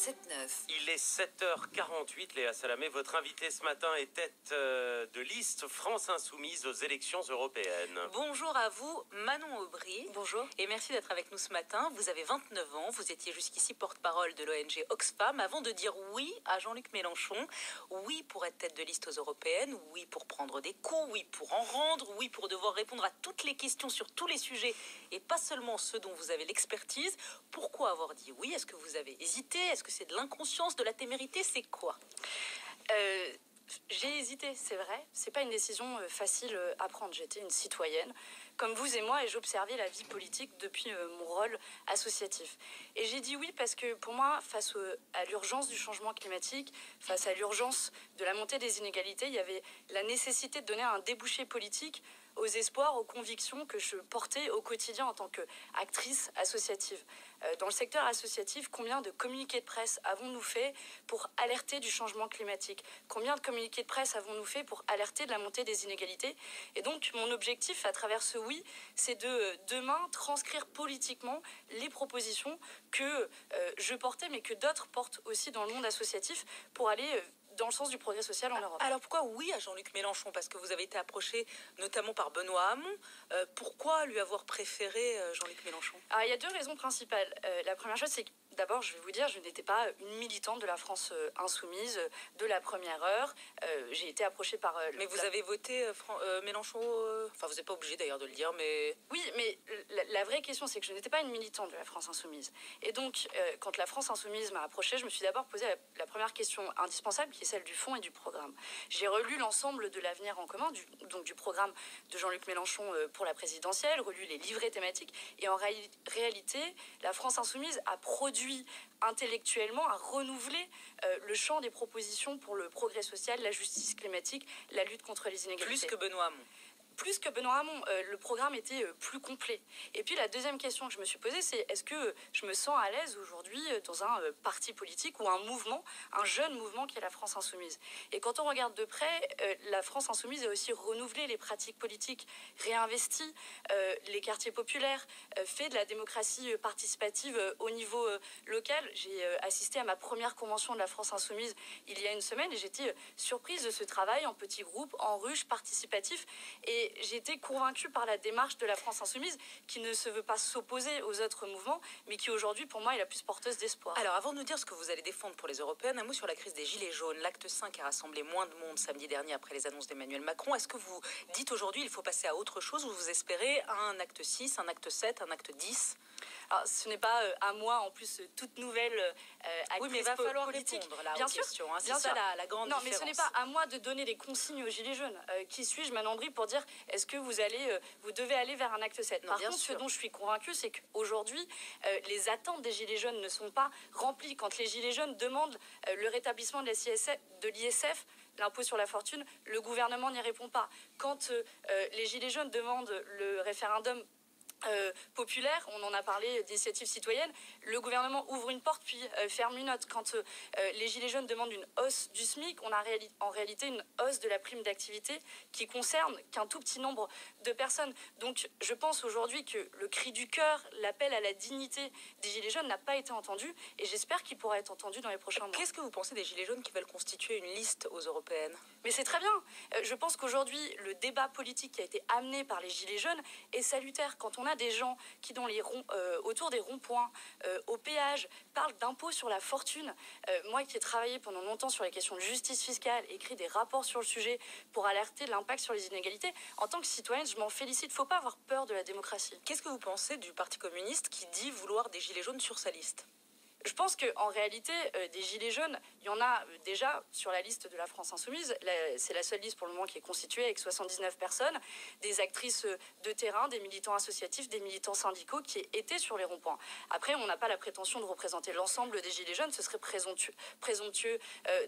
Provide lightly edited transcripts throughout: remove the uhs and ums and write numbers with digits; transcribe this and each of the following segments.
7-9. Il est 7h48, Léa Salamé. Votre invitée ce matin est tête de liste France Insoumise aux élections européennes. Bonjour à vous, Manon Aubry. Bonjour. Et merci d'être avec nous ce matin. Vous avez 29 ans, vous étiez jusqu'ici porte-parole de l'ONG Oxfam avant de dire oui à Jean-Luc Mélenchon. Oui pour être tête de liste aux européennes, oui pour prendre des coups, oui pour en rendre, oui pour devoir répondre à toutes les questions sur tous les sujets et pas seulement ceux dont vous avez l'expertise. Pourquoi avoir dit oui? Est-ce que vous avez hésité? Est-ce que c'est de l'inconscience, de la témérité? C'est quoi? J'ai hésité, c'est vrai. C'est pas une décision facile à prendre. J'étais une citoyenne, comme vous et moi, et j'observais la vie politique depuis mon rôle associatif. Et j'ai dit oui parce que pour moi, face à l'urgence du changement climatique, face à l'urgence de la montée des inégalités, il y avait la nécessité de donner un débouché politique aux espoirs, aux convictions que je portais au quotidien en tant qu'actrice associative. Dans le secteur associatif, combien de communiqués de presse avons-nous fait pour alerter du changement climatique? Combien de communiqués de presse avons-nous fait pour alerter de la montée des inégalités? Et donc, mon objectif à travers ce oui, c'est de demain transcrire politiquement les propositions que je portais, mais que d'autres portent aussi dans le monde associatif pour aller dans le sens du progrès social en Europe. Alors pourquoi oui à Jean-Luc Mélenchon? Parce que vous avez été approché notamment par Benoît Hamon. Pourquoi lui avoir préféré Jean-Luc Mélenchon? Alors, il y a deux raisons principales. La première chose, c'est que d'abord, je vais vous dire, je n'étais pas une militante de la France insoumise de la première heure. J'ai été approchée par... Mais vous avez voté Mélenchon... Enfin, vous n'êtes pas obligé d'ailleurs de le dire, mais... Oui, mais la vraie question, c'est que je n'étais pas une militante de la France insoumise. Et donc, quand la France insoumise m'a approchée, je me suis d'abord posé la première question indispensable, qui est celle du fond et du programme. J'ai relu l'ensemble de l'avenir en commun, donc du programme de Jean-Luc Mélenchon pour la présidentielle, relu les livrets thématiques, et en réalité, la France insoumise a produit intellectuellement, a renouvelé le champ des propositions pour le progrès social, la justice climatique, la lutte contre les inégalités. Plus que Benoît Hamon. Plus que Benoît Hamon, le programme était plus complet. Et puis la deuxième question que je me suis posée, c'est est-ce que je me sens à l'aise aujourd'hui dans un parti politique ou un mouvement, un jeune mouvement qui est la France Insoumise? Et quand on regarde de près, la France Insoumise a aussi renouvelé les pratiques politiques, réinvesti les quartiers populaires, fait de la démocratie participative au niveau local. J'ai assisté à ma première convention de la France Insoumise il y a une semaine et j'étais surprise de ce travail en petits groupes, en ruche, participatif. Et j'ai été convaincue par la démarche de la France Insoumise qui ne se veut pas s'opposer aux autres mouvements, mais qui aujourd'hui, pour moi, est la plus porteuse d'espoir. Alors, avant de nous dire ce que vous allez défendre pour les européennes, un mot sur la crise des Gilets jaunes. L'acte 5 a rassemblé moins de monde samedi dernier après les annonces d'Emmanuel Macron. Est-ce que vous dites aujourd'hui il faut passer à autre chose ou vous espérez un acte 6, un acte 7, un acte 10? Alors, ce n'est pas à moi, en plus, toute nouvelle actrice oui, mais il va falloir politique. Répondre là, bien aux sûr, questions. Hein. Bien c'est sûr. ça la grande non, différence. mais ce n'est pas à moi de donner des consignes aux Gilets jaunes. Qui suis-je, Manon Aubry, pour dire est-ce que vous devez aller vers un acte 7? Non, Par contre, sûr. ce dont je suis convaincue, c'est qu'aujourd'hui, les attentes des Gilets jaunes ne sont pas remplies. Quand les Gilets jaunes demandent le rétablissement de l'ISF, l'impôt sur la fortune, le gouvernement n'y répond pas. Quand les Gilets jaunes demandent le référendum populaire, on en a parlé d'initiative citoyenne, le gouvernement ouvre une porte puis ferme une autre. Quand les Gilets jaunes demandent une hausse du SMIC, on a en réalité une hausse de la prime d'activité qui concerne qu'un tout petit nombre de personnes. Donc je pense aujourd'hui que le cri du cœur, l'appel à la dignité des Gilets jaunes n'a pas été entendu et j'espère qu'il pourra être entendu dans les prochains mois. Qu'est-ce que vous pensez des Gilets jaunes qui veulent constituer une liste aux européennes? Mais c'est très bien. Je pense qu'aujourd'hui, le débat politique qui a été amené par les Gilets jaunes est salutaire. Quand on a des gens qui, autour des ronds-points, au péage, parlent d'impôt sur la fortune. Moi qui ai travaillé pendant longtemps sur les questions de justice fiscale, écrit des rapports sur le sujet pour alerter de l'impact sur les inégalités, en tant que citoyenne, je m'en félicite. Il ne faut pas avoir peur de la démocratie. Qu'est-ce que vous pensez du Parti communiste qui dit vouloir des Gilets jaunes sur sa liste? Je pense qu'en réalité, des Gilets jaunes, il y en a déjà sur la liste de la France Insoumise. C'est la seule liste pour le moment qui est constituée avec 79 personnes, des actrices de terrain, des militants associatifs, des militants syndicaux qui étaient sur les ronds-points. Après, on n'a pas la prétention de représenter l'ensemble des Gilets jaunes, ce serait présomptueux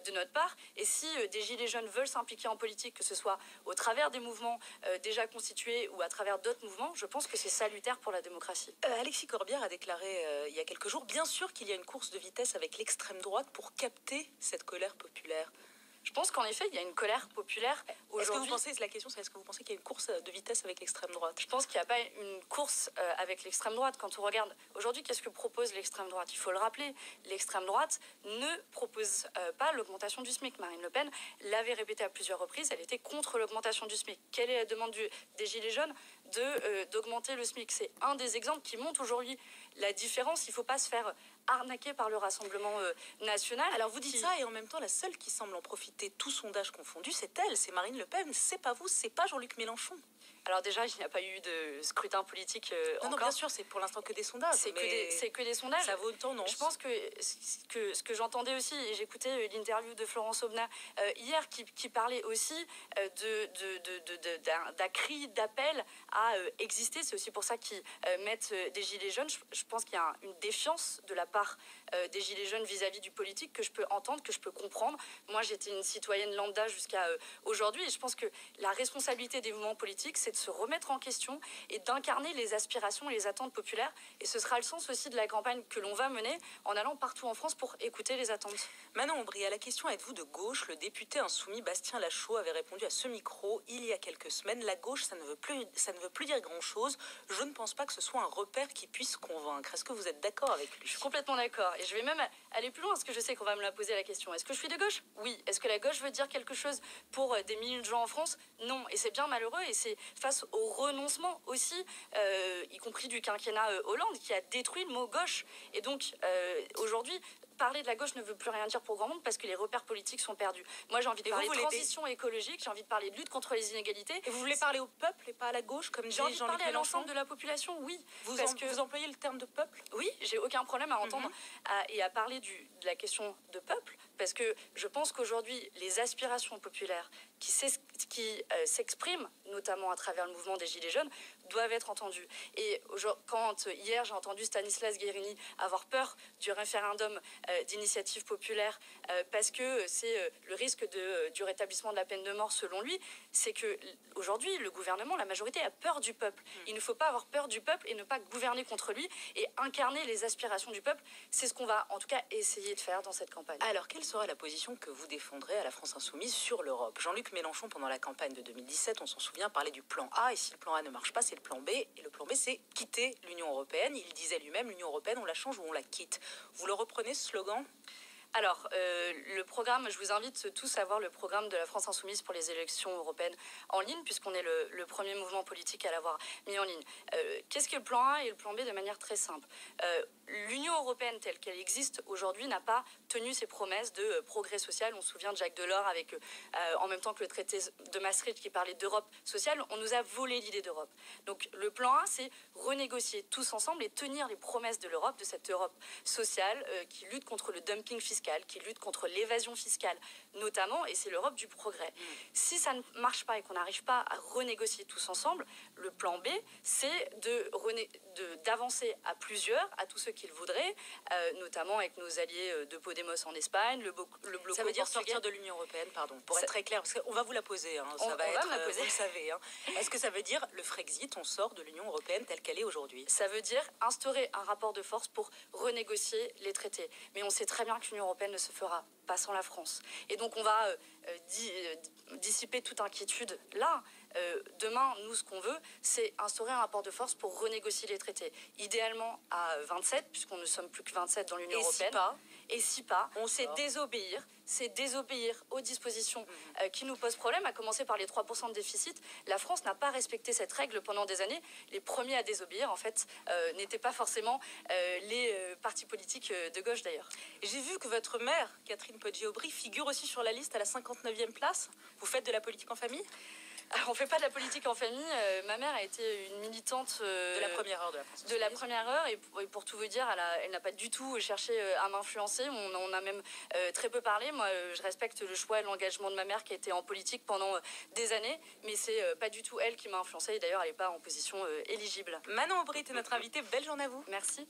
de notre part. Et si des Gilets jaunes veulent s'impliquer en politique, que ce soit au travers des mouvements déjà constitués ou à travers d'autres mouvements, je pense que c'est salutaire pour la démocratie. Alexis Corbière a déclaré il y a quelques jours, bien sûr qu'il y a une course de vitesse avec l'extrême droite pour capter cette colère populaire. Je pense qu'en effet, il y a une colère populaire aujourd'hui. La question c'est est-ce que vous pensez qu'il y a une course de vitesse avec l'extrême droite? Je pense qu'il n'y a pas une course avec l'extrême droite. Quand on regarde aujourd'hui, qu'est-ce que propose l'extrême droite? Il faut le rappeler, l'extrême droite ne propose pas l'augmentation du SMIC. Marine Le Pen l'avait répété à plusieurs reprises, elle était contre l'augmentation du SMIC. Quelle est la demande des Gilets jaunes? D'augmenter le SMIC. C'est un des exemples qui montre aujourd'hui la différence. Il ne faut pas se faire arnaquer par le Rassemblement national. Alors vous dites ça et en même temps la seule qui semble en profiter, tout sondage confondu, c'est elle, c'est Marine Le Pen, c'est pas vous, c'est pas Jean-Luc Mélenchon. Alors déjà, il n'y a pas eu de scrutin politique non, encore. Bien sûr, c'est pour l'instant que des sondages. C'est que des sondages. Ça vaut une tendance. Je pense que ce que j'entendais aussi, et j'écoutais l'interview de Florence Aubenas hier, qui parlait aussi d'un cri d'appel à exister. C'est aussi pour ça qu'ils mettent des gilets jaunes. Je pense qu'il y a une défiance de la part des gilets jaunes vis-à-vis du politique que je peux entendre, que je peux comprendre. Moi, j'étais une citoyenne lambda jusqu'à aujourd'hui, et je pense que la responsabilité des mouvements politiques, c'est de se remettre en question et d'incarner les aspirations et les attentes populaires. Et ce sera le sens aussi de la campagne que l'on va mener en allant partout en France pour écouter les attentes. Manon Aubry, à la question « Êtes-vous de gauche ?», le député insoumis Bastien Lachaud avait répondu à ce micro il y a quelques semaines. La gauche, ça ne veut plus dire grand-chose. Je ne pense pas que ce soit un repère qui puisse convaincre. Est-ce que vous êtes d'accord avec lui? Je suis complètement d'accord. Et je vais même aller plus loin, parce que je sais qu'on va me la poser la question. Est-ce que je suis de gauche? Oui. Est-ce que la gauche veut dire quelque chose pour des millions de gens en France? Non. Et c'est bien malheureux. Et c'est face au renoncement aussi, y compris du quinquennat Hollande, qui a détruit le mot gauche. Et donc, aujourd'hui, parler de la gauche ne veut plus rien dire pour grand monde parce que les repères politiques sont perdus. Moi, j'ai envie de parler de transition écologique, j'ai envie de parler de lutte contre les inégalités. Et vous voulez parler au peuple et pas à la gauche, comme j'ai envie de parler à l'ensemble de la population, oui. Vous employez le terme de peuple? Oui, j'ai aucun problème à entendre et à parler de la question de peuple, parce que je pense qu'aujourd'hui, les aspirations populaires qui s'expriment, notamment à travers le mouvement des Gilets jaunes, doivent être entendues. Et quand hier j'ai entendu Stanislas Guerini avoir peur du référendum d'initiative populaire parce que c'est le risque du rétablissement de la peine de mort selon lui, c'est que aujourd'hui le gouvernement, la majorité a peur du peuple. Il ne faut pas avoir peur du peuple et ne pas gouverner contre lui et incarner les aspirations du peuple. C'est ce qu'on va en tout cas essayer de faire dans cette campagne. Alors quelle sera la position que vous défendrez à la France Insoumise sur l'Europe? Jean-Luc Mélenchon, pendant la campagne de 2017, on s'en souvient, parlait du plan A, et si le plan A ne marche pas, c'est le plan B, et le plan B, c'est quitter l'Union européenne. Il disait lui-même, l'Union européenne, on la change ou on la quitte. Vous le reprenez, ce slogan? Alors, le programme, je vous invite tous à voir le programme de la France Insoumise pour les élections européennes en ligne, puisqu'on est le premier mouvement politique à l'avoir mis en ligne. Qu'est-ce que le plan A et le plan B de manière très simple? L'Union européenne telle qu'elle existe aujourd'hui n'a pas tenu ses promesses de progrès social. On se souvient de Jacques Delors avec, en même temps que le traité de Maastricht qui parlait d'Europe sociale, on nous a volé l'idée d'Europe. Donc le plan A, c'est renégocier tous ensemble et tenir les promesses de l'Europe, de cette Europe sociale qui lutte contre le dumping fiscal, qui lutte contre l'évasion fiscale notamment, et c'est l'Europe du progrès. Si ça ne marche pas et qu'on n'arrive pas à renégocier tous ensemble, le plan B, c'est d'avancer à plusieurs, à tous ceux qui le voudraient, notamment avec nos alliés de Podemos en Espagne, le bloc. Ça veut dire sortir de l'Union européenne, pardon, pour être très clair, parce qu'on va vous la poser, vous le savez. Est-ce que ça veut dire le Frexit, on sort de l'Union européenne telle qu'elle est aujourd'hui? Ça veut dire instaurer un rapport de force pour renégocier les traités. Mais on sait très bien que l'Union européenne ne se fera pas sans la France. Et donc on va dissiper toute inquiétude là. Demain, nous, ce qu'on veut, c'est instaurer un rapport de force pour renégocier les traités. Idéalement à 27, puisqu'on ne sommes plus que 27 dans l'Union européenne. Et si pas, c'est désobéir aux dispositions qui nous posent problème, à commencer par les 3% de déficit. La France n'a pas respecté cette règle pendant des années. Les premiers à désobéir, en fait, n'étaient pas forcément les partis politiques de gauche, d'ailleurs. J'ai vu que votre mère, Catherine Poggi-Aubry, figure aussi sur la liste à la 59e place. Vous faites de la politique en famille? Alors, on ne fait pas de la politique en famille. Ma mère a été une militante de la première heure de la France. De la première heure, et pour tout vous dire, elle n'a pas du tout cherché à m'influencer. On a même très peu parlé. Moi, je respecte le choix et l'engagement de ma mère qui a été en politique pendant des années, mais c'est pas du tout elle qui m'a influencée. Et d'ailleurs, elle n'est pas en position éligible. Manon Aubry était notre invitée. Belle journée à vous. Merci.